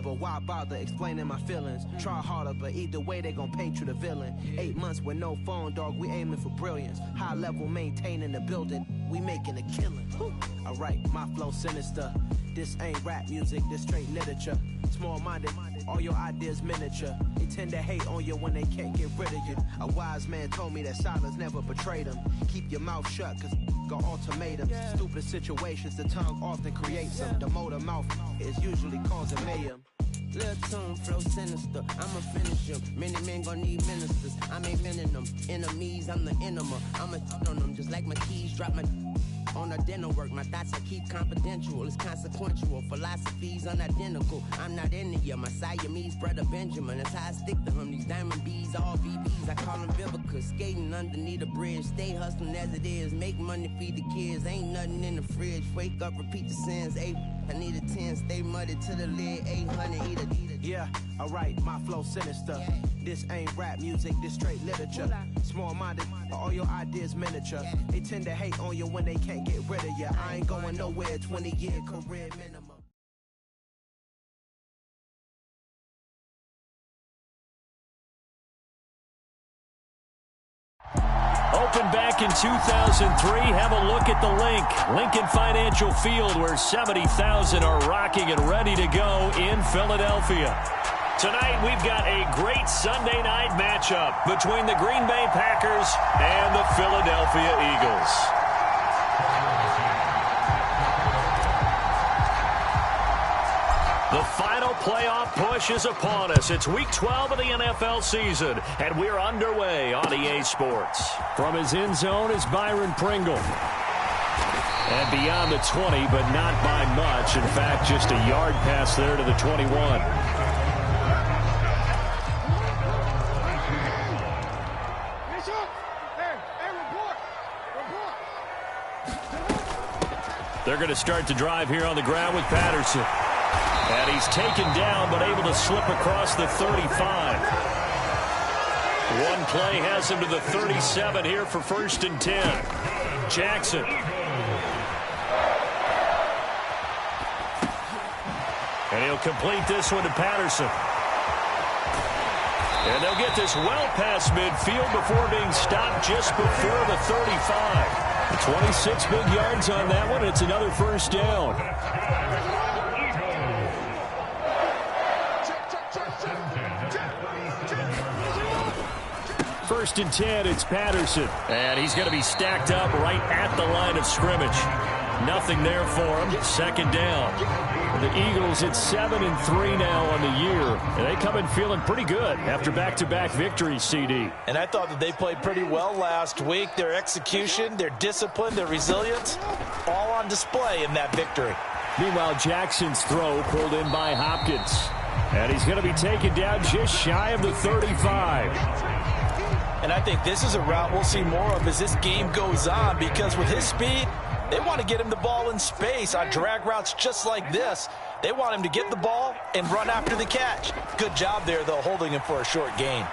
but why bother explaining my feelings? Try harder, but either way they gon' paint you the villain. 8 months with no phone, dog, we aiming for brilliance. High level maintaining the building, we making a killing. Alright, my flow sinister. This ain't rap music, this straight literature. Small-minded, all your ideas miniature. They tend to hate on you when they can't get rid of you. A wise man told me that silence never betrayed him. Keep your mouth shut, cause got ultimatums. Stupid situations, the tongue often creates them. The motor mouth is usually causing mayhem. Little tune, flow sinister, I'ma finish him. Many men gon' need ministers, I'm inventing them. Enemies, I'm the enema, I'ma on them. Just like my keys, drop my on a dental work. My thoughts I keep confidential, it's consequential. Philosophies unidentical, I'm not into you. My Siamese brother Benjamin, that's how I stick to him. These diamond bees, all VBs, I call them Vivica. Skating underneath a bridge, stay hustling as it is. Make money, feed the kids, ain't nothing in the fridge. Wake up, repeat the sins, I need a 10, stay muddy to the lid, 800, eat a. Yeah, alright, my flow sinister. This ain't rap music, this straight literature. Small-minded, all your ideas miniature. They tend to hate on you when they can't get rid of you. I ain't going nowhere, 20-year career minimum. Opened back in 2003. Have a look at the link. Lincoln Financial Field, where 70,000 are rocking and ready to go in Philadelphia. Tonight, we've got a great Sunday night matchup between the Green Bay Packers and the Philadelphia Eagles. The final playoff push is upon us. It's Week 12 of the NFL season, and we're underway on EA Sports. From his end zone is Byron Pringle. And beyond the 20, but not by much. In fact, just a yard pass there to the 21. They're going to start the drive here on the ground with Patterson. And he's taken down, but able to slip across the 35. One play has him to the 37 here for 1st and 10. Jackson. And he'll complete this one to Patterson. And they'll get this well past midfield before being stopped just before the 35. 26 big yards on that one. It's another 1st down. 1st and 10, it's Patterson. And he's going to be stacked up right at the line of scrimmage. Nothing there for him. 2nd down. The Eagles at 7-3 now on the year. And they come in feeling pretty good after back-to-back victories, CD. And I thought that they played pretty well last week. Their execution, their discipline, their resilience, all on display in that victory. Meanwhile, Jackson's throw pulled in by Hopkins. And he's going to be taken down just shy of the 35. And I think this is a route we'll see more of as this game goes on, because with his speed, they want to get him the ball in space on drag routes just like this. They want him to get the ball and run after the catch. Good job there, though, holding him for a short gain.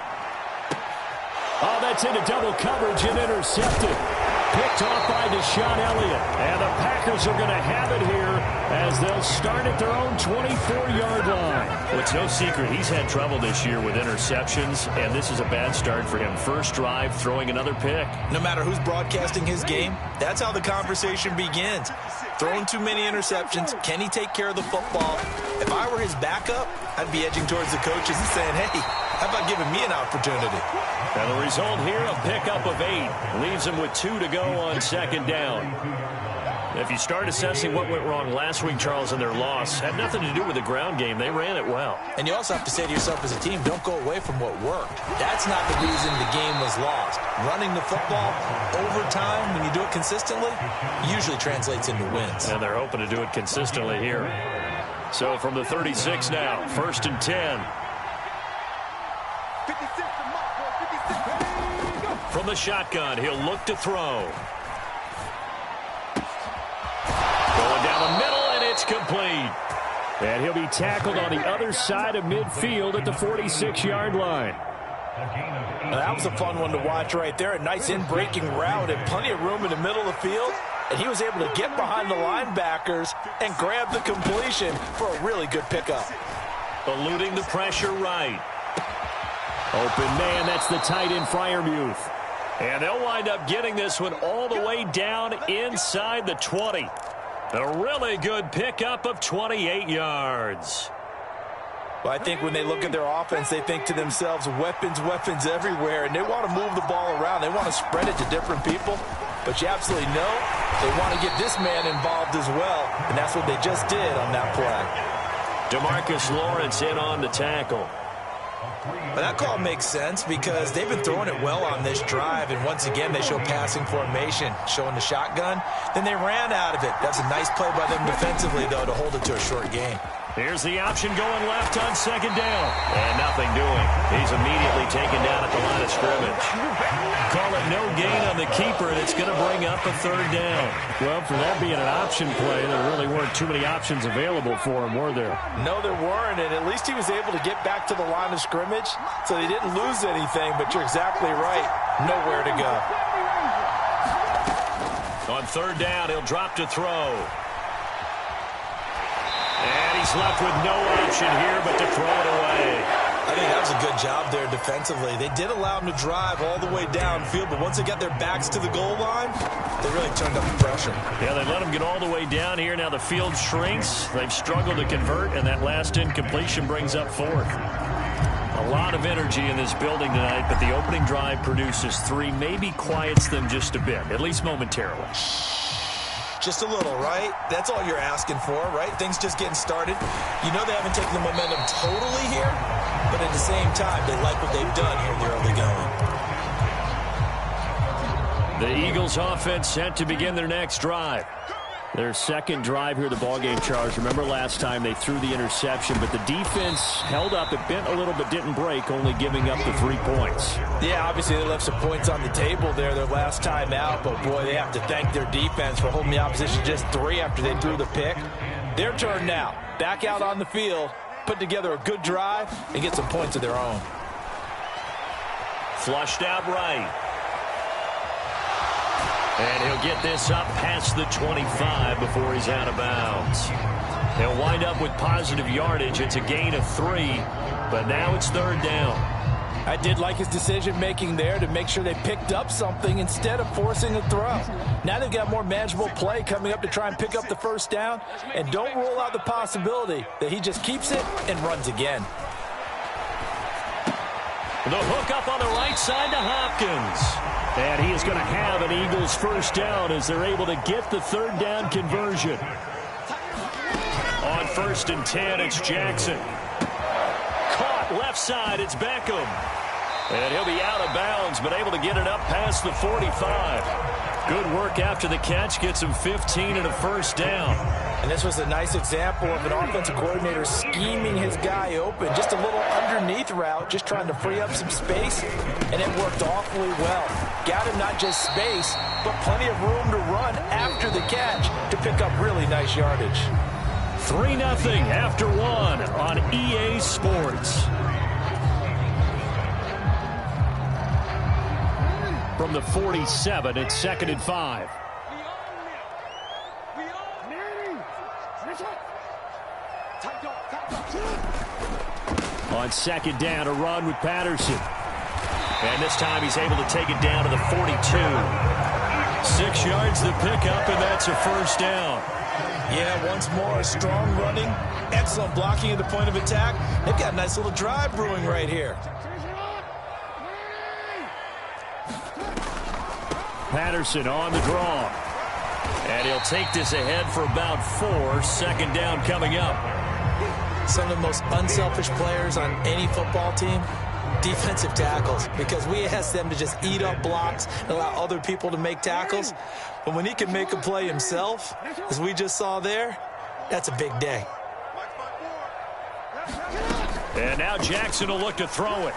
Oh, that's into double coverage and intercepted. Picked off by Deshaun Elliott. And the Packers are going to have it here as they'll start at their own 24-yard line. Well, it's no secret he's had trouble this year with interceptions, and this is a bad start for him. First drive, throwing another pick. No matter who's broadcasting his game, that's how the conversation begins. Throwing too many interceptions, can he take care of the football? If I were his backup, I'd be edging towards the coaches and saying, hey, how about giving me an opportunity? And the result here, a pickup of 8. Leaves him with 2 to go on 2nd down. If you start assessing what went wrong last week, Charles, in their loss, had nothing to do with the ground game. They ran it well. And you also have to say to yourself as a team, don't go away from what worked. That's not the reason the game was lost. Running the football over time, when you do it consistently, usually translates into wins. And they're hoping to do it consistently here. So from the 36 now, 1st and 10. From the shotgun, he'll look to throw. Going down the middle, and it's complete. And he'll be tackled on the other side of midfield at the 46-yard line. Now, that was a fun one to watch right there. A nice in-breaking route and plenty of room in the middle of the field. And he was able to get behind the linebackers and grab the completion for a really good pickup. Eluding the pressure right. Open man, that's the tight end Freiermuth. And they'll wind up getting this one all the way down inside the 20. A really good pickup of 28 yards. Well, I think when they look at their offense, they think to themselves, weapons, weapons everywhere, and they want to move the ball around. They want to spread it to different people, but you absolutely know they want to get this man involved as well, and that's what they just did on that play. DeMarcus Lawrence in on the tackle. But that call makes sense because they've been throwing it well on this drive, and once again they show passing formation, showing the shotgun. Then they ran out of it. That's a nice play by them defensively, though, to hold it to a short game. Here's the option going left on second down. And nothing doing. He's immediately taken down at the line of scrimmage. Call it no gain on the keeper, and it's going to bring up a third down. Well, for that being an option play, there really weren't too many options available for him, were there? No, there weren't, and at least he was able to get back to the line of scrimmage, so they didn't lose anything, but you're exactly right. Nowhere to go. On third down, he'll drop to throw. And he's left with no option here but to throw it away. I think that was a good job there defensively. They did allow him to drive all the way downfield, but once they got their backs to the goal line, they really turned up the pressure. Yeah, they let him get all the way down here. Now the field shrinks. They've struggled to convert, and that last incompletion brings up fourth. A lot of energy in this building tonight, but the opening drive produces 3, maybe quiets them just a bit, at least momentarily. Just a little, right? That's all you're asking for, right? Things just getting started. You know they haven't taken the momentum totally here, but at the same time, they like what they've done here in the early going. The Eagles offense set to begin their next drive. Their second drive here, the ballgame, Charles. Remember last time they threw the interception, but the defense held up. It bent a little but didn't break, only giving up the 3 points. Yeah, obviously they left some points on the table there their last time out, but boy, they have to thank their defense for holding the opposition just 3 after they threw the pick. Their turn now. Back out on the field, put together a good drive, and get some points of their own. Flushed out right. And he'll get this up past the 25 before he's out of bounds. They'll wind up with positive yardage. It's a gain of 3, but now it's third down. I did like his decision-making there to make sure they picked up something instead of forcing a throw. Now they've got more manageable play coming up to try and pick up the first down, and don't rule out the possibility that he just keeps it and runs again. The hook up on the right side to Hopkins. And he is going to have an Eagles first down as they're able to get the third down conversion. On 1st and 10, it's Jackson. Caught left side, it's Beckham. And he'll be out of bounds, but able to get it up past the 45. Good work after the catch, gets him 15 and a first down. And this was a nice example of an offensive coordinator scheming his guy open. Just a little underneath route, just trying to free up some space, and it worked awfully well. Got him not just space, but plenty of room to run after the catch to pick up really nice yardage. 3-0 after 1 on EA Sports. From the 47, it's 2nd and 5. On second down, a run with Patterson. And this time he's able to take it down to the 42. 6 yards to pick up, and that's a first down. Yeah, once more, strong running, excellent blocking at the point of attack. They've got a nice little drive brewing right here. Patterson on the draw. And he'll take this ahead for about 4. 2nd down coming up. Some of the most unselfish players on any football team, defensive tackles, because we ask them to just eat up blocks and allow other people to make tackles. But when he can make a play himself, as we just saw there, that's a big day. And now Jackson will look to throw it.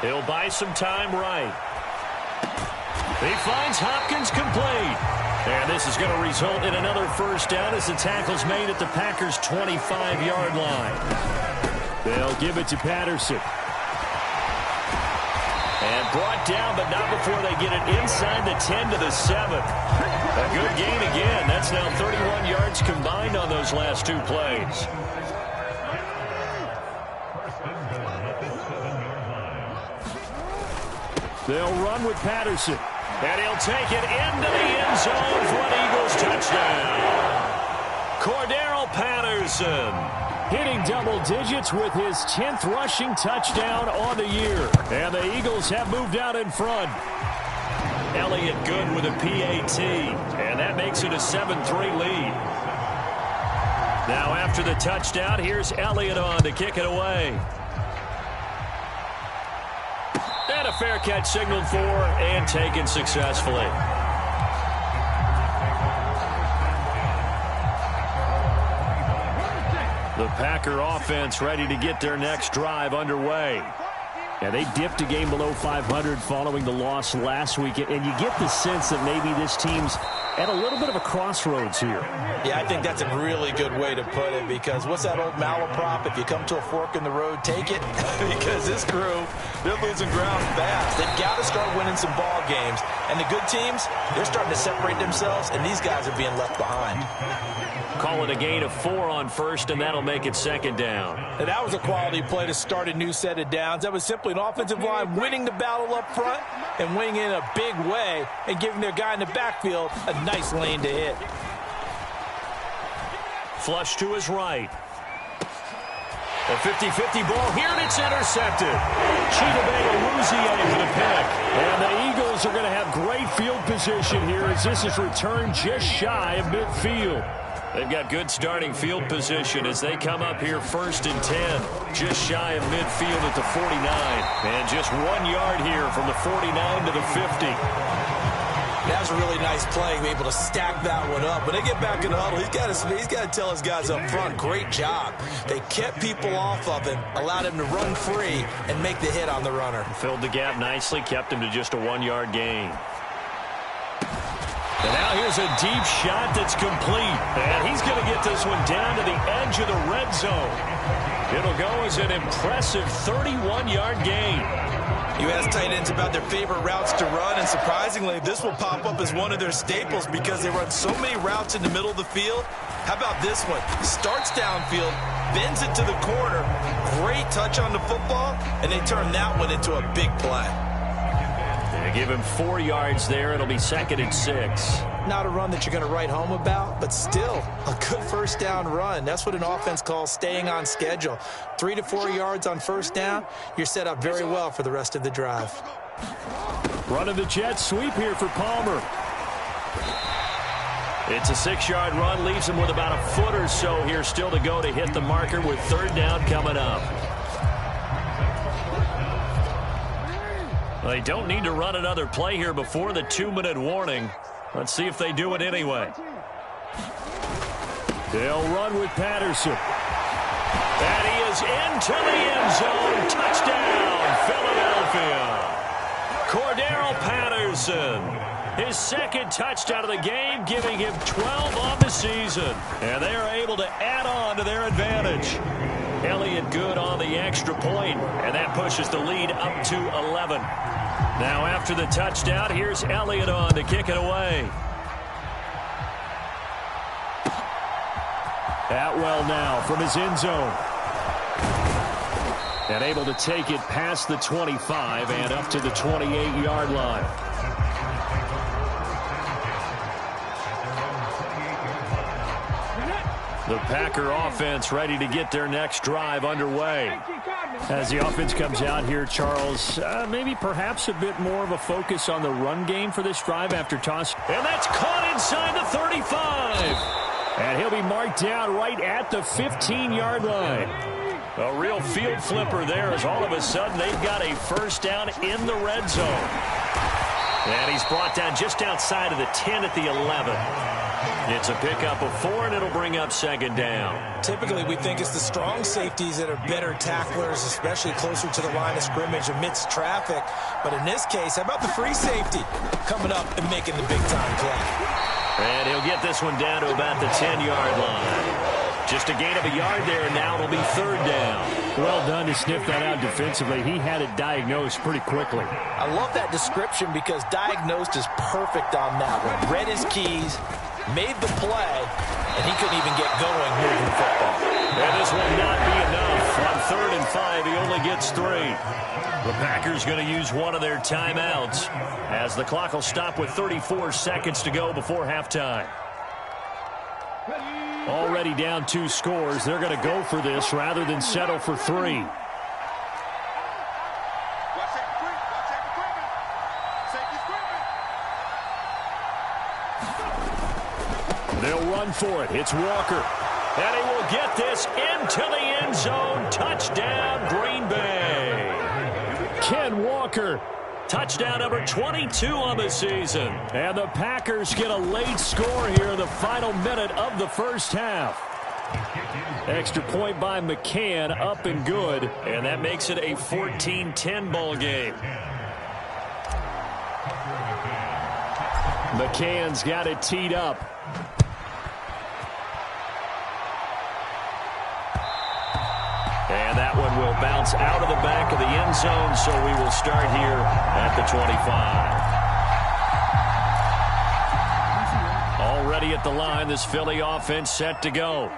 He'll buy some time right. He finds Hopkins complete. And this is going to result in another first down as the tackle's made at the Packers' 25-yard line. They'll give it to Patterson. And brought down, but not before they get it inside the 10 to the 7. A good gain again. That's now 31 yards combined on those last 2 plays. They'll run with Patterson. And he'll take it into the end zone for an Eagles touchdown. Cordero Patterson hitting double digits with his 10th rushing touchdown on the year. And the Eagles have moved out in front. Elliott Good with a PAT. And that makes it a 7-3 lead. Now after the touchdown, here's Elliott on to kick it away. And a fair catch signaled for and taken successfully. The Packer offense ready to get their next drive underway. Yeah, they dipped a game below 500 following the loss last week, and you get the sense that maybe this team's at a little bit of a crossroads here. Yeah, I think that's a really good way to put it, because what's that old malaprop? If you come to a fork in the road, take it. Because this crew, they're losing ground fast. They've got to start winning some ball games. And the good teams, they're starting to separate themselves, and these guys are being left behind. Call it a gain of 4 on first, and that'll make it second down. And that was a quality play to start a new set of downs. That was simply an offensive line winning the battle up front and winning in a big way and giving their guy in the backfield a nice lane to hit. Flush to his right. A 50-50 ball here, and it's intercepted. Chidobe Awuzie for the pick. And the Eagles are going to have great field position here as this is returned just shy of midfield. They've got good starting field position as they come up here 1st and 10. Just shy of midfield at the 49. And just 1 yard here from the 49 to the 50. That was a really nice play, be able to stack that one up. When they get back in the huddle, he's got to tell his guys up front, great job. They kept people off of him, allowed him to run free, and make the hit on the runner. Filled the gap nicely, kept him to just a 1 yard gain. And now here's a deep shot that's complete. And he's going to get this one down to the edge of the red zone. It'll go as an impressive 31-yard gain. You ask tight ends about their favorite routes to run, and surprisingly, this will pop up as one of their staples because they run so many routes in the middle of the field. How about this one? Starts downfield, bends it to the corner, great touch on the football, and they turn that one into a big play. They give him 4 yards there. It'll be 2nd and 6. Not a run that you're going to write home about, but still a good first down run. That's what an offense calls staying on schedule. 3 to 4 yards on first down, you're set up very well for the rest of the drive. Running the jet sweep here for Palmer. It's a 6-yard run, leaves him with about a foot or so here still to go to hit the marker with 3rd down coming up. They don't need to run another play here before the 2-minute warning. Let's see if they do it anyway. They'll run with Patterson. And he is into the end zone. Touchdown, Philadelphia. Cordero Patterson. His 2nd touchdown of the game, giving him 12 on the season. And they are able to add on to their advantage. Elliott Good on the extra point, and that pushes the lead up to 11. Now after the touchdown, here's Elliott on to kick it away. Atwell now from his end zone. And able to take it past the 25 and up to the 28-yard line. The Packer offense ready to get their next drive underway. As the offense comes out here, Charles, maybe perhaps a bit more of a focus on the run game for this drive after toss. And that's caught inside the 35. And he'll be marked down right at the 15-yard line. A real field flipper there as all of a sudden they've got a first down in the red zone. And he's brought down just outside of the 10 at the 11. It's a pickup of 4, and it'll bring up 2nd down. Typically, we think it's the strong safeties that are better tacklers, especially closer to the line of scrimmage amidst traffic. But in this case, how about the free safety coming up and making the big-time play? And he'll get this one down to about the 10-yard line. Just a gain of a yard there, and now it'll be 3rd down. Well done to sniff that out defensively. He had it diagnosed pretty quickly. I love that description because diagnosed is perfect on that one. Read his keys, made the play, and he couldn't even get going moving the football. And this will not be enough. On 3rd and 5, he only only gets 3. The Packers going to use one of their timeouts as the clock will stop with 34 seconds to go before halftime. Already down 2 scores. They're going to go for this rather than settle for 3. They'll run for it. It's Walker. And he will get this into the end zone. Touchdown, Green Bay. Ken Walker, touchdown number 22 on the season. And the Packers get a late score here in the final minute of the first half. Extra point by McCann, up and good. And that makes it a 14-10 ball game. McCann's got it teed up. And that one will bounce out of the back of the end zone, so we will start here at the 25. Already at the line, this Philly offense set to go.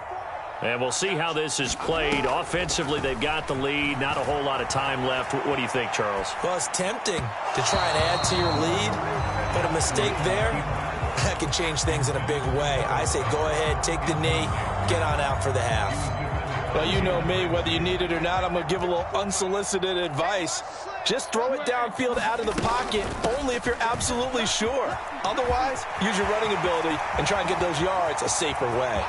And we'll see how this is played. Offensively, they've got the lead. Not a whole lot of time left. What do you think, Charles? Well, it's tempting to try and add to your lead, but a mistake there, that could change things in a big way. I say go ahead, take the knee, get on out for the half. Well, you know me, whether you need it or not, I'm going to give a little unsolicited advice. Just throw it downfield out of the pocket, only if you're absolutely sure. Otherwise, use your running ability and try and get those yards a safer way.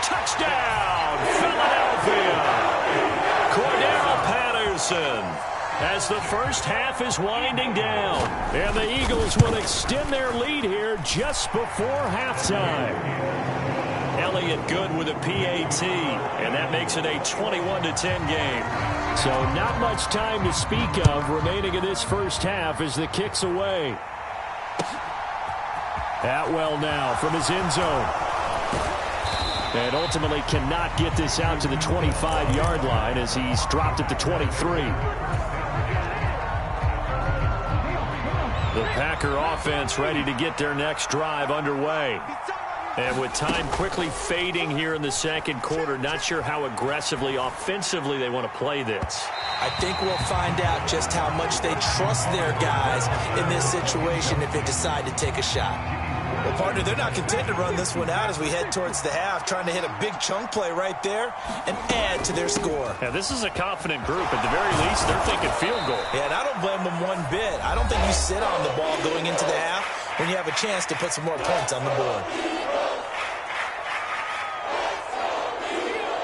Touchdown, Philadelphia! Cordero Patterson. As the first half is winding down. And the Eagles will extend their lead here just before halftime. Elliott good with a PAT. And that makes it a 21-10 game. So not much time to speak of remaining in this first half as the kick's away. Atwell now from his end zone. And ultimately cannot get this out to the 25-yard line as he's dropped at the 23. The Packer offense ready to get their next drive underway. And with time quickly fading here in the second quarter, not sure how aggressively, offensively they want to play this. I think we'll find out just how much they trust their guys in this situation if they decide to take a shot. Well, partner, they're not content to run this one out as we head towards the half, trying to hit a big chunk play right there and add to their score. Yeah, this is a confident group. At the very least, they're thinking field goal. Yeah, and I don't blame them one bit. I don't think you sit on the ball going into the half when you have a chance to put some more points on the board.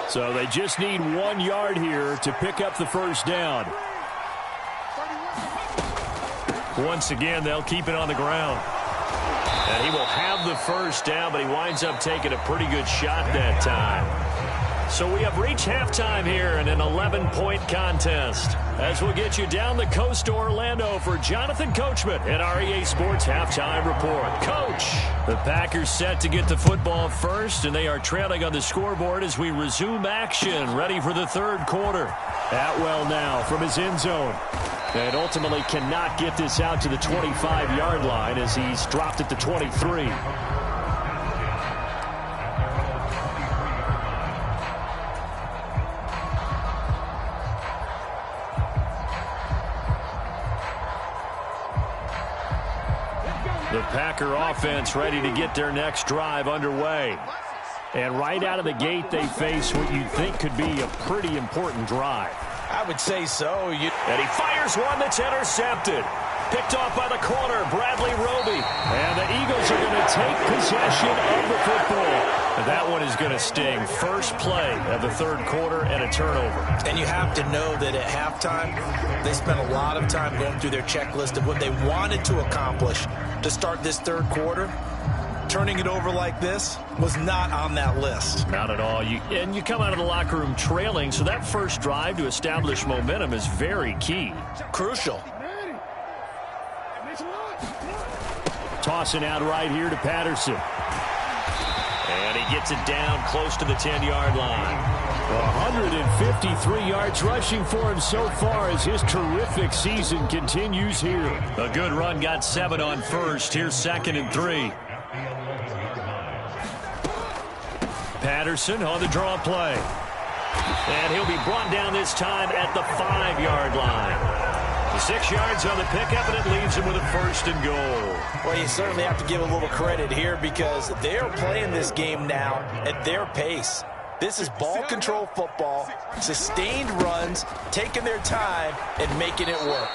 So they just need 1 yard here to pick up the first down. Once again, they'll keep it on the ground. And he will have the first down, but he winds up taking a pretty good shot that time. So we have reached halftime here in an 11-point contest. As we'll get you down the coast to Orlando for Jonathan Coachman and our EA Sports Halftime Report. Coach, the Packers set to get the football first, and they are trailing on the scoreboard as we resume action, ready for the third quarter. Atwell now from his end zone. And ultimately cannot get this out to the 25-yard line as he's dropped at the 23. The Packer offense ready to get their next drive underway. And right out of the gate, they face what you'd think could be a pretty important drive. I would say so. And he fires one that's intercepted. Picked off by the corner, Bradley Roby. And the Eagles are going to take possession of the football. And that one is going to sting. First play of the third quarter and a turnover. And you have to know that at halftime, they spent a lot of time going through their checklist of what they wanted to accomplish to start this third quarter. Turning it over like this was not on that list. Not at all. And you come out of the locker room trailing, so that first drive to establish momentum is very key. Crucial. Tossing out right here to Patterson. And he gets it down close to the 10-yard line. 153 yards rushing for him so far as his terrific season continues here. A good run, got 7 on first. Here's 2nd and 3. Patterson on the draw play. And he'll be brought down this time at the 5-yard line. 6 yards on the pickup, and it leaves him with a 1st and goal. Well, you certainly have to give a little credit here because they are playing this game now at their pace. This is ball control football, sustained runs, taking their time, and making it work.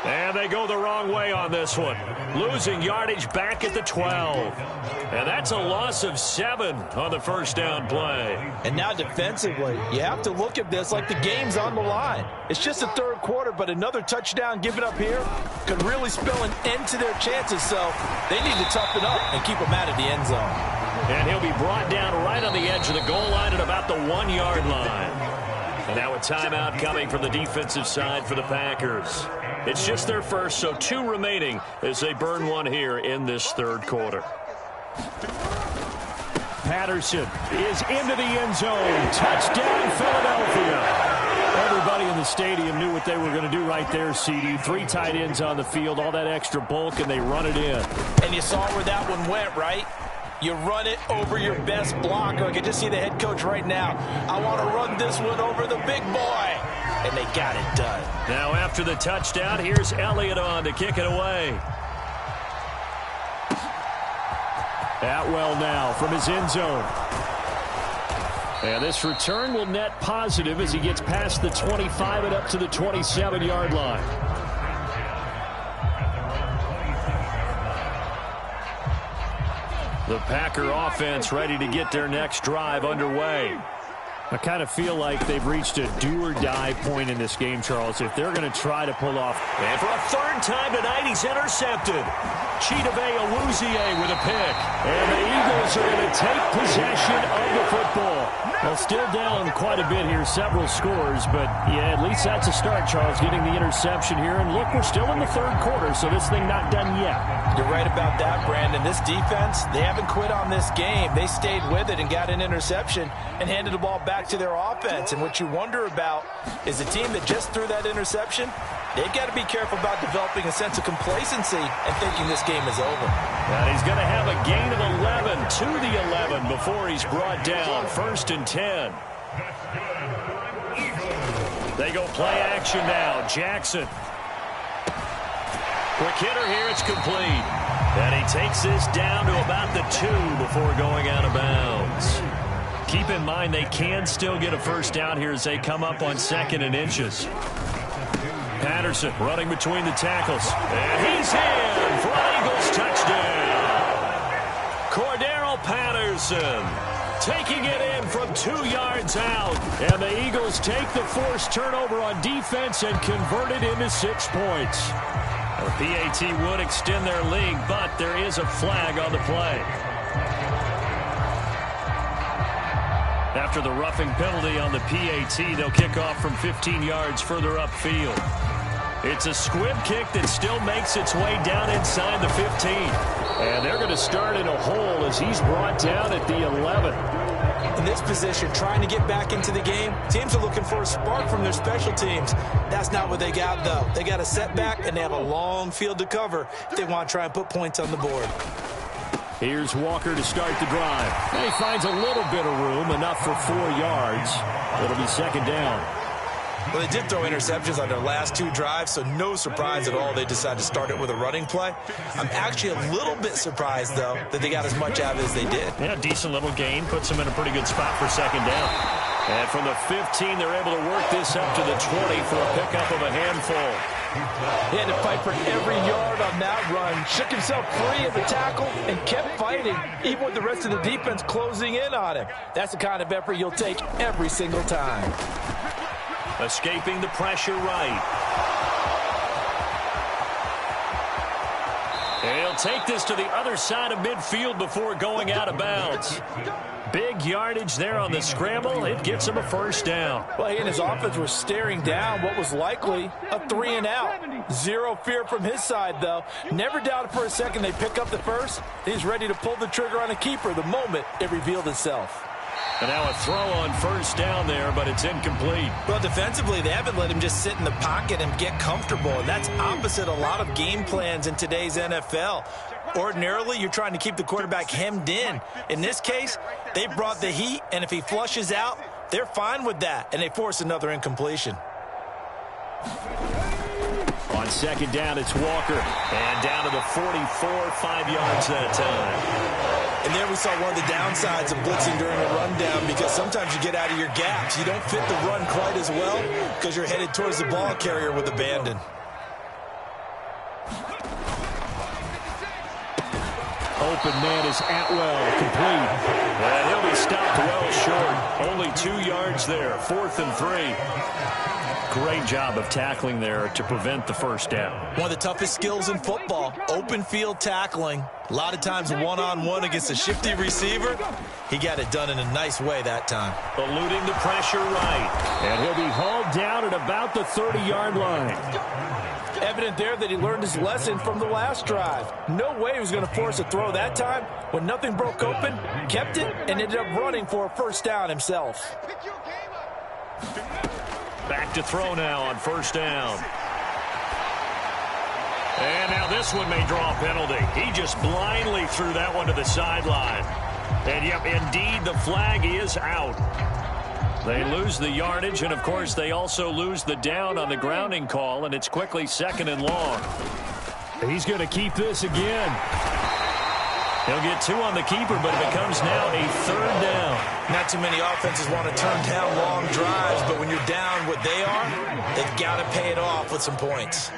And they go the wrong way on this one. Losing yardage back at the 12. And that's a loss of 7 on the 1st down play. And now defensively, you have to look at this like the game's on the line. It's just the 3rd quarter, but another touchdown given up here could really spell an end to their chances. So they need to toughen up and keep them out of the end zone. And he'll be brought down right on the edge of the goal line at about the 1-yard line. And now a timeout coming from the defensive side for the Packers. It's just their first, so 2 remaining as they burn one here in this 3rd quarter. Patterson is into the end zone. Touchdown, Philadelphia. Everybody in the stadium knew what they were going to do right there, CD. 3 tight ends on the field, all that extra bulk, and they run it in. And you saw where that one went, right? You run it over your best blocker. I can just see the head coach right now. I want to run this one over the big boy. And they got it done. Now after the touchdown, here's Elliott on to kick it away. Atwell now from his end zone. And this return will net positive as he gets past the 25 and up to the 27-yard line. The Packer offense ready to get their next drive underway. I kind of feel like they've reached a do-or-die point in this game, Charles, if they're going to try to pull off. And for a 3rd time tonight, he's intercepted. Chidobe Awuzie with a pick. And the Eagles are going to take possession of the football. Well, still down quite a bit here, several scores, but yeah, at least that's a start, Charles, getting the interception here. And look, we're still in the 3rd quarter, so this thing not done yet. You're right about that, Brandon. This defense, they haven't quit on this game. They stayed with it and got an interception and handed the ball back to their offense. And what you wonder about is a team that just threw that interception, they've got to be careful about developing a sense of complacency and thinking this game is over. And he's going to have a gain of 11 to the 11 before he's brought down. 1st and 10. They go play action now. Jackson. Quick hitter here. It's complete. And he takes this down to about the 2 before going out of bounds. Keep in mind they can still get a 1st down here as they come up on 2nd and inches. Patterson running between the tackles. And he's in for an Eagles touchdown. Cordero Patterson taking it in from 2 yards out. And the Eagles take the forced turnover on defense and convert it into 6 points. The PAT would extend their lead, but there is a flag on the play. After the roughing penalty on the PAT, they'll kick off from 15 yards further upfield. It's a squib kick that still makes its way down inside the 15. And they're going to start in a hole as he's brought down at the 11. In this position, trying to get back into the game, teams are looking for a spark from their special teams. That's not what they got, though. They got a setback, and they have a long field to cover if they want to try and put points on the board. Here's Walker to start the drive. And he finds a little bit of room, enough for 4 yards. It'll be 2nd down. Well, they did throw interceptions on their last 2 drives, so no surprise at all they decided to start it with a running play. I'm actually a little bit surprised, though, that they got as much out of it as they did. Yeah, decent little gain. Puts them in a pretty good spot for 2nd down. And from the 15, they're able to work this up to the 20 for a pickup of a handful. He had to fight for every yard on that run. Shook himself free of the tackle and kept fighting, even with the rest of the defense closing in on him. That's the kind of effort you'll take every single time. Escaping the pressure right. He'll take this to the other side of midfield before going out of bounds. Big yardage there on the scramble. It gets him a 1st down. Well, he and his offense were staring down what was likely a 3-and-out. Zero fear from his side, though. Never doubted for a second they pick up the first. He's ready to pull the trigger on a keeper the moment it revealed itself. And now a throw on 1st down there, but it's incomplete. Well, defensively, they haven't let him just sit in the pocket and get comfortable, and that's opposite a lot of game plans in today's NFL. Ordinarily, you're trying to keep the quarterback hemmed in. In this case, they brought the heat, and if he flushes out, they're fine with that, and they force another incompletion. On second down, it's Walker. And down to the 44, 5 yards that time. And there we saw one of the downsides of blitzing during a rundown, because sometimes you get out of your gaps. You don't fit the run quite as well because you're headed towards the ball carrier with abandon. Open man is Atwell, complete. And he'll be stopped well short. Only 2 yards there, 4th and 3. Great job of tackling there to prevent the first down. One of the toughest skills in football, open field tackling. A lot of times one-on-one against a shifty receiver. He got it done in a nice way that time. Eluding the pressure right. And he'll be hauled down at about the 30-yard line. Evident there that he learned his lesson from the last drive. No way he was going to force a throw that time. When nothing broke open, kept it, and ended up running for a first down himself. Back to throw now on first down. And now this one may draw a penalty. He just blindly threw that one to the sideline. And, yep, indeed, the flag is out. They lose the yardage, and, of course, they also lose the down on the grounding call, and it's quickly 2nd and long. He's going to keep this again. He'll get 2 on the keeper, but it becomes now a 3rd down. Not too many offenses want to turn down long drives, but when you're down what they are, they've got to pay it off with some points.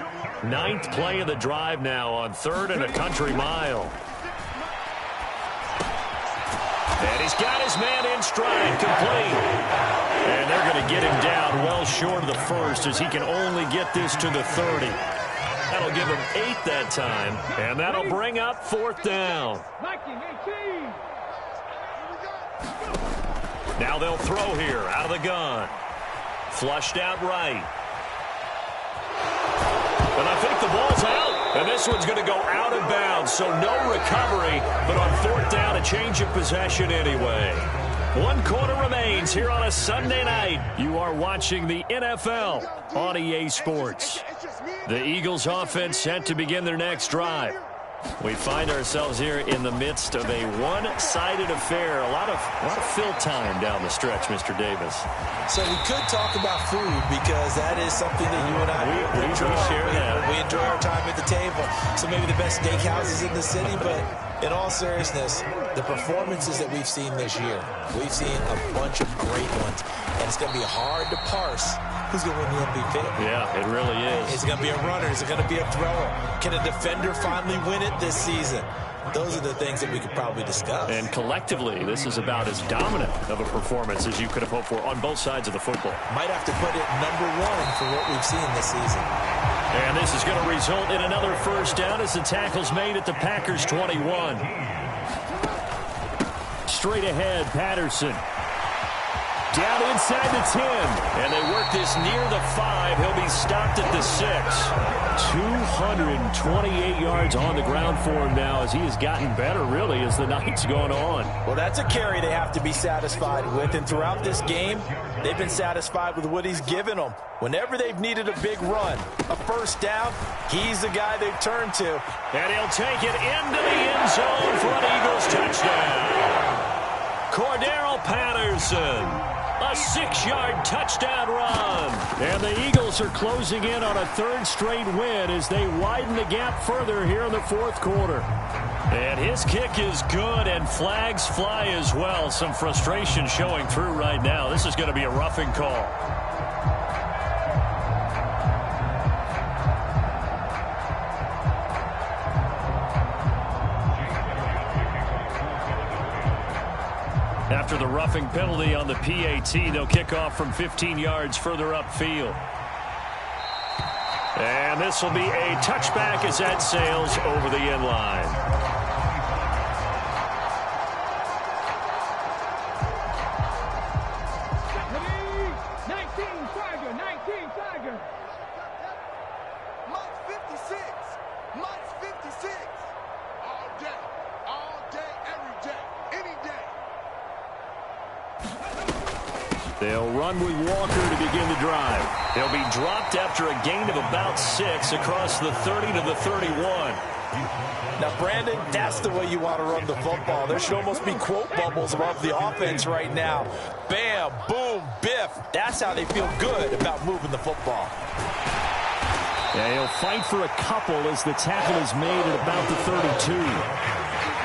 9th play of the drive now on 3rd and a country mile. And he's got his man in stride, complete. And they're going to get him down well short of the first, as he can only get this to the 30. That'll give him 8 that time, and that'll bring up 4th down. Now they'll throw here out of the gun. Flushed out right. And I think the ball's out. And this one's going to go out of bounds, so no recovery. But on 4th down, a change of possession anyway. 1 quarter remains here on a Sunday night. You are watching the NFL on EA Sports. The Eagles offense set to begin their next drive. We find ourselves here in the midst of a one-sided affair. A lot of fill time down the stretch, Mr. Davis. So we could talk about food, because that is something that you and I we share that. We enjoy our time at the table. So maybe the best steakhouses in the city, but in all seriousness, the performances that we've seen this year, we've seen a bunch of great ones, and it's going to be hard to parse who's going to win the MVP. Yeah, it really is. Is it going to be a runner? Is it going to be a thrower? Can a defender finally win it this season? Those are the things that we could probably discuss. And collectively, this is about as dominant of a performance as you could have hoped for on both sides of the football. Might have to put it #1 for what we've seen this season. And this is going to result in another first down as the tackle's made at the Packers' 21. Straight ahead, Patterson. Down inside the 10. And they work this near the 5. He'll be stopped at the 6. 228 yards on the ground for him now, as he has gotten better, really, as the night's going on. Well, that's a carry they have to be satisfied with. And throughout this game, they've been satisfied with what he's given them. Whenever they've needed a big run, a first down, he's the guy they've turned to. And he'll take it into the end zone for an Eagles touchdown. Cordero Patterson. A 6-yard touchdown run. And the Eagles are closing in on a 3rd straight win as they widen the gap further here in the 4th quarter. And his kick is good, and flags fly as well. Some frustration showing through right now. This is going to be a roughing call. After the roughing penalty on the PAT, they'll kick off from 15 yards further upfield. And this will be a touchback as that sails over the end line. They'll run with Walker to begin the drive. He'll be dropped after a gain of about 6 across the 30 to the 31. Now, Brandon, that's the way you want to run the football. There should almost be quote bubbles above the offense right now. Bam, boom, biff. That's how they feel good about moving the football. Yeah, he'll fight for a couple as the tackle is made at about the 32.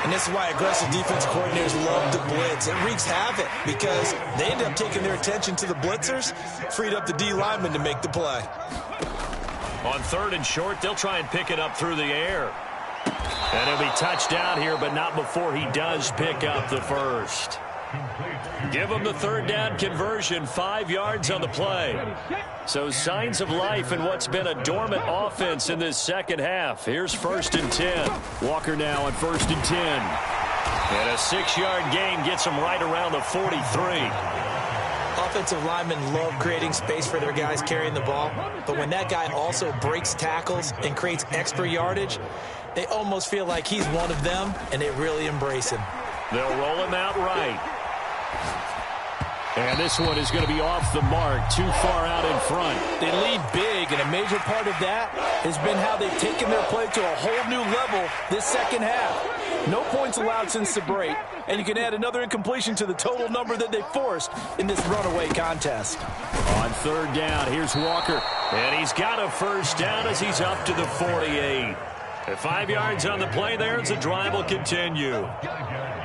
And this is why aggressive defense coordinators love to blitz. It wreaks havoc because they end up taking their attention to the blitzers, freed up the D lineman to make the play. On 3rd and short, they'll try and pick it up through the air. And he'll be touched down here, but not before he does pick up the first. Give him the 3rd down conversion, 5 yards on the play. So signs of life in what's been a dormant offense in this second half. Here's 1st and 10. Walker now on 1st and 10. And a 6-yard gain gets him right around the 43. Offensive linemen love creating space for their guys carrying the ball, but when that guy also breaks tackles and creates extra yardage, they almost feel like he's one of them, and they really embrace him. They'll roll him out right. And this one is going to be off the mark, too far out in front. They lead big, and a major part of that has been how they've taken their play to a whole new level this second half. No points allowed since the break, and you can add another incompletion to the total number that they forced in this runaway contest. On 3rd down, here's Walker. And he's got a 1st down as he's up to the 48. At 5 yards on the play there as the drive will continue.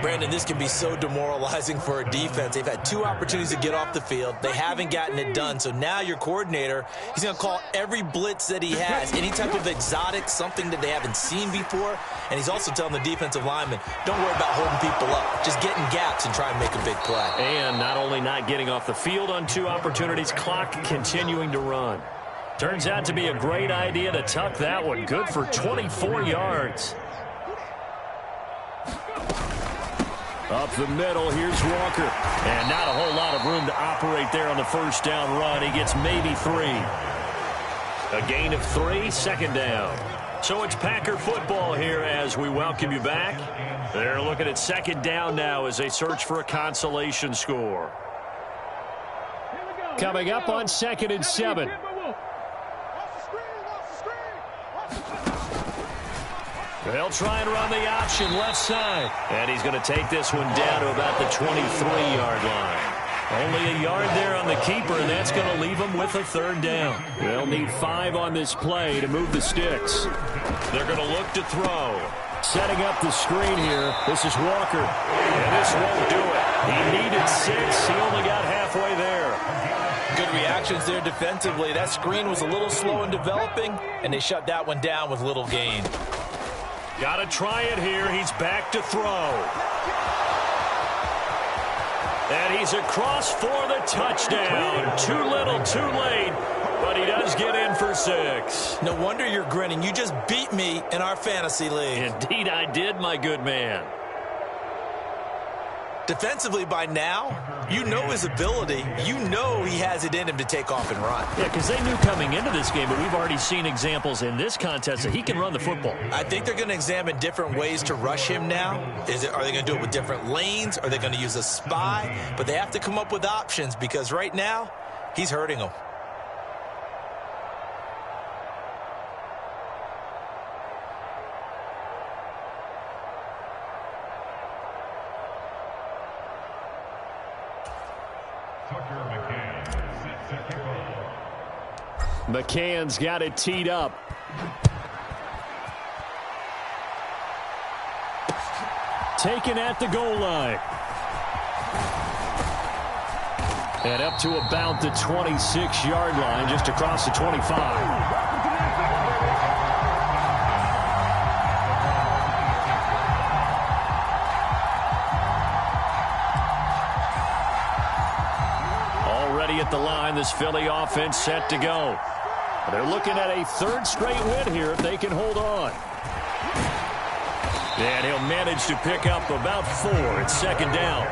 Brandon, this can be so demoralizing for a defense. They've had 2 opportunities to get off the field. They haven't gotten it done. So now your coordinator, he's going to call every blitz that he has, any type of exotic, something that they haven't seen before. And he's also telling the defensive lineman, don't worry about holding people up. Just get in gaps and try and make a big play. And not only not getting off the field on 2 opportunities, clock continuing to run. Turns out to be a great idea to tuck that one. Good for 24 yards. Up the middle, here's Walker. And not a whole lot of room to operate there on the 1st down run. He gets maybe 3. A gain of 3, 2nd down. So it's Packer football here as we welcome you back. They're looking at 2nd down now as they search for a consolation score. Coming up on 2nd and 7. They'll try and run the option left side. And he's going to take this one down to about the 23-yard line. Only a yard there on the keeper, and that's going to leave them with a 3rd down. They'll need 5 on this play to move the sticks. They're going to look to throw. Setting up the screen here. This is Walker. And this won't do it. He needed 6. He only got halfway there. Good reactions there defensively. That screen was a little slow in developing, and they shut that one down with little gain. Got to try it here. He's back to throw. And he's across for the touchdown. Too little, too late. But he does get in for 6. No wonder you're grinning. You just beat me in our fantasy league. Indeed I did, my good man. Defensively by now, you know his ability. You know he has it in him to take off and run. Yeah, because they knew coming into this game, but we've already seen examples in this contest that he can run the football. I think they're going to examine different ways to rush him now. Are they going to do it with different lanes? Are they going to use a spy? But they have to come up with options because right now, he's hurting them. McCann's got it teed up. Taken at the goal line. And up to about the 26-yard line, just across the 25. At the line, this Philly offense set to go. They're looking at a 3rd straight win here if they can hold on. And he'll manage to pick up about 4 at 2nd down.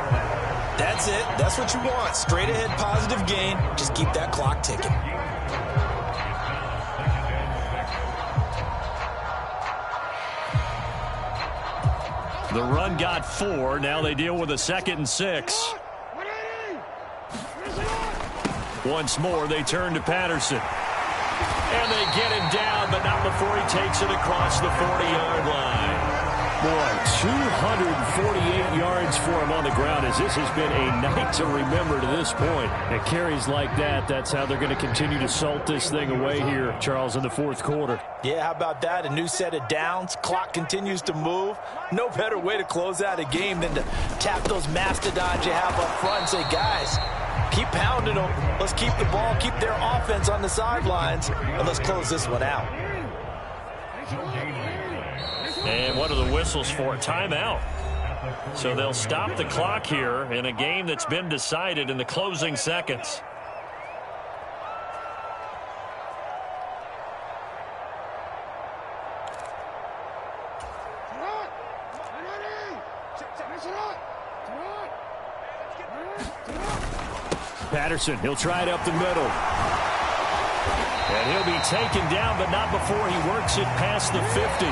That's it. That's what you want. Straight ahead positive gain. Just keep that clock ticking. The run got 4. Now they deal with a 2nd and 6. Once more, they turn to Patterson. And they get him down, but not before he takes it across the 40-yard line. Boy, 248 yards for him on the ground, as this has been a night to remember to this point. And carries like that, that's how they're going to continue to salt this thing away here, Charles, in the fourth quarter. Yeah, how about that? A new set of downs. Clock continues to move. No better way to close out a game than to tap those mastodons you have up front and say, guys, keep pounding them. Let's keep the ball, keep their offense on the sidelines, and let's close this one out. And what are the whistles for? Timeout. So they'll stop the clock here in a game that's been decided in the closing seconds. Patterson, he'll try it up the middle. And he'll be taken down, but not before he works it past the 50.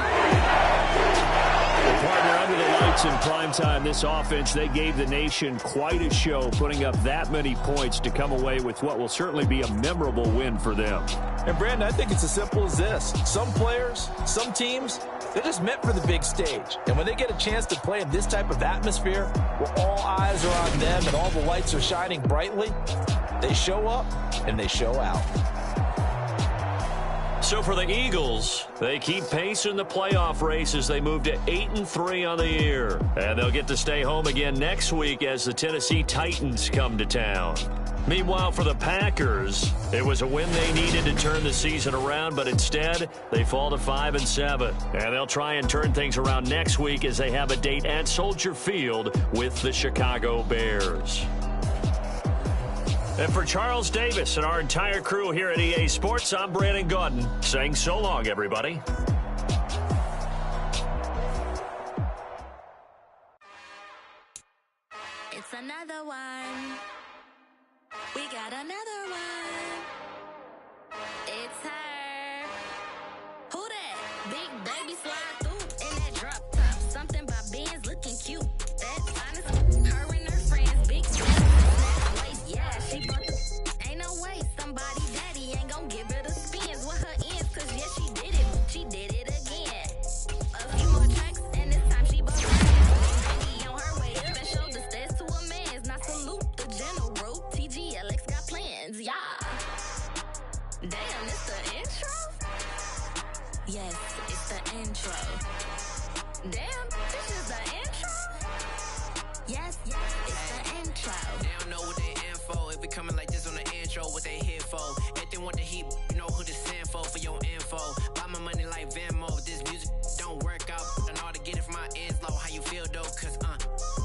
The partner under the lights in primetime, this offense, they gave the nation quite a show, putting up that many points to come away with what will certainly be a memorable win for them. And, Brandon, I think it's as simple as this. Some players, some teams, they're just meant for the big stage. And when they get a chance to play in this type of atmosphere, where all eyes are on them and all the lights are shining brightly, they show up and they show out. So for the Eagles, they keep pace in the playoff race as they move to 8-3 on the year. And they'll get to stay home again next week as the Tennessee Titans come to town. Meanwhile, for the Packers, it was a win they needed to turn the season around, but instead, they fall to 5-7. And they'll try and turn things around next week as they have a date at Soldier Field with the Chicago Bears. And for Charles Davis and our entire crew here at EA Sports, I'm Brandon Gaudin saying so long, everybody. It's another one. We got another one. It's her. Who that? Big baby slide through in that drop top. Something by Benz looking cute. That's honest. Her and her friends, big waist. Yeah, she bought the. Ain't no way somebody daddy ain't gon' give her the spins with her ends. Cause yeah, she did it. She did it again. A few more tracks and this time she bought baby on her way. Special the stairs to a man's. Not salute the general. TGLX got plans, yeah. Damn, it's the intro? Yes, it's the intro. Damn, this is the intro? Yes, it's the intro. They don't know what they in for. If we coming like this on the intro, what they here for? If they want the heat, you know who to send for your info. Buy my money like Venmo. If this music don't work out, I know how to get it from my ends low. How you feel though? Cause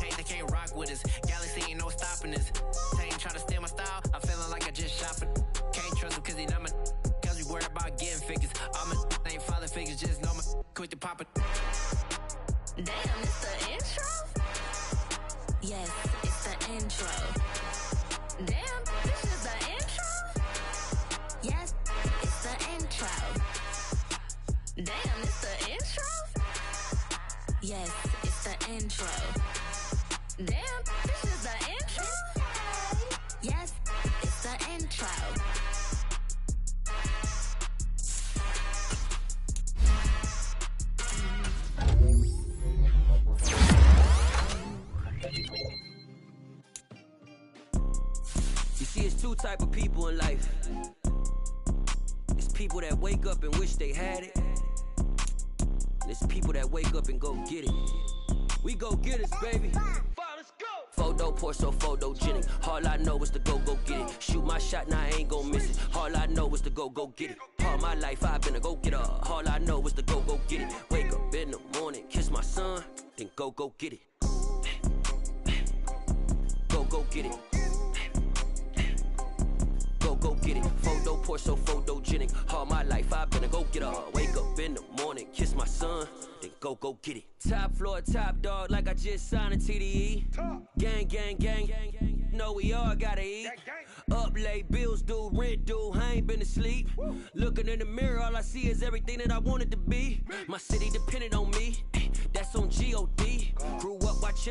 hey, they can't rock with us. Galaxy ain't no stopping us. They ain't try to steal my style. I'm feeling like I just shot for. Can't trust him cause he not my. Cause we worried about getting figures. All my ain't father figures, just know my quick to pop it. Damn, it's the intro? Yes, it's the intro. Damn, this is the intro? Yes, it's the intro. Damn, it's the intro? Yes, it's the intro. Damn, this is the intro? Yes, it's the intro. You see, it's two type of people in life. It's people that wake up and wish they had it. And it's people that wake up and go get it. We go get it, baby. Photo poor, so photogenic. All I know is to go get it. Shoot my shot, now I ain't gon' miss it. All I know is to go get it. All my life I've been a go-getter. All I know is to go get it. Wake up in the morning, kiss my son, then go get it. Go get it. Go get it. Photo poor, so photogenic. All my life I've been a go-getter. Wake up in the morning, kiss my son, then go get it. Top floor, top dog, like I just signed a TDE. Gang. Know we all gotta eat. Up late, bills due, rent due, I ain't been asleep. Looking in the mirror, all I see is everything that I wanted to be. My city depended on me, that's on G.O.D. Grew up watching